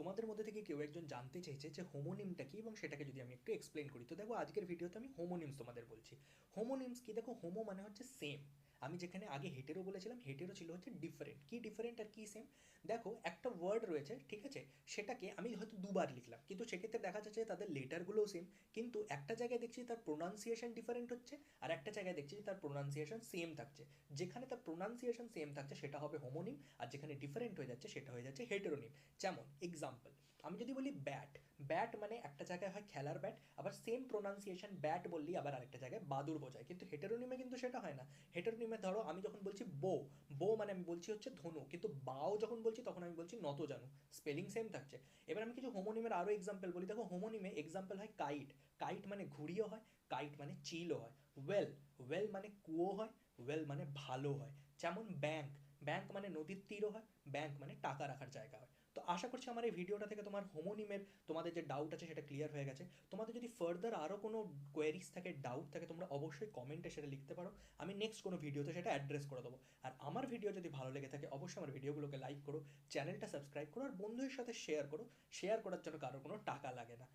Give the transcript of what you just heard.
তোমাদের মধ্যে থেকে কেউ একজন জানতে চেয়েছে যে হোমোনিমটা কি এবং সেটাকে যদি আমি একটু এক্সপ্লেন করি, তো দেখো আজকের ভিডিওতে আমি হোমোনিমস তোমাদের বলছি। হোমোনিমস কি, দেখো হোমো মানে হচ্ছে সেম। আমি যেখানে আগে হেটেরো বলেছিলাম, হেটেরো ছিল হচ্ছে ডিফারেন্ট। কি ডিফারেন্ট আর কি সেম? দেখো একটা ওয়ার্ড রয়েছে, ঠিক আছে, সেটাকে আমি হয়তো দুবার লিখলাম, কিন্তু সেক্ষেত্রে দেখা যাচ্ছে তাদের লেটারগুলোও সেম, কিন্তু একটা জায়গায় দেখছি তার প্রোনাউন্সিয়েশন ডিফারেন্ট হচ্ছে, আর একটা জায়গায় দেখছি তার প্রোনাউন্সিয়েশন সেম থাকছে। যেখানে তার প্রোনাউন্সিয়েশন সেম থাকছে সেটা হবে হোমোনিম, আর যেখানে ডিফারেন্ট হয়ে যাচ্ছে সেটা হয়ে যাচ্ছে হেটেরোনিম। যেমন এক্সাম্পল, আমি যদি বলি ব্যাট, ব্যাট মানে একটা জায়গায় হয় খেলার ব্যাট, আবার সেম প্রোনাউন্সিয়েশন ব্যাট বললেই আবার আরেকটা জায়গায় বাদুর বোঝায়, কিন্তু হেটেরোনিমে কিন্তু সেটা হয় না। হেটেরোনিমে ধরো আমি যখন বলছি বো, বো মানে আমি বলছি হচ্ছে ধনু, কিন্তু বাও যখন বলছি তখন আমি বলছি নত জানু। স্পেলিং সেম থাকছে। এবার আমি কিছু হোমোনিমের আরও এক্সাম্পল বলি। দেখো হোমোনিমে এক্সাম্পল হয় কাইট, কাইট মানে ঘুড়িও হয়, কাইট মানে চিলও হয়। ওয়েল, ওয়েল মানে কুয়ো হয়, ওয়েল মানে ভালো হয়। যেমন ব্যাংক, ব্যাংক মানে নদীর তীরও হয়, ব্যাংক মানে টাকা রাখার জায়গা হয়। তো আশা করছি আমার এই ভিডিওটা থেকে তোমার হোমোনিমের তোমাদের যে ডাউট আছে সেটা ক্লিয়ার হয়ে গেছে। তোমাদের যদি ফার্দার আরও কোনো কোয়েরিজ থাকে, ডাউট থাকে, তোমরা অবশ্যই কমেন্টে সেটা লিখতে পারো। আমি নেক্সট কোনো ভিডিওতে সেটা অ্যাড্রেস করে দেবো। আর আমার ভিডিও যদি ভালো লেগে থাকে অবশ্যই আমার ভিডিওগুলোকে লাইক করো, চ্যানেলটা সাবস্ক্রাইব করো, আর বন্ধুদের সাথে শেয়ার করো। শেয়ার করার জন্য কারোর কোনো টাকা লাগে না।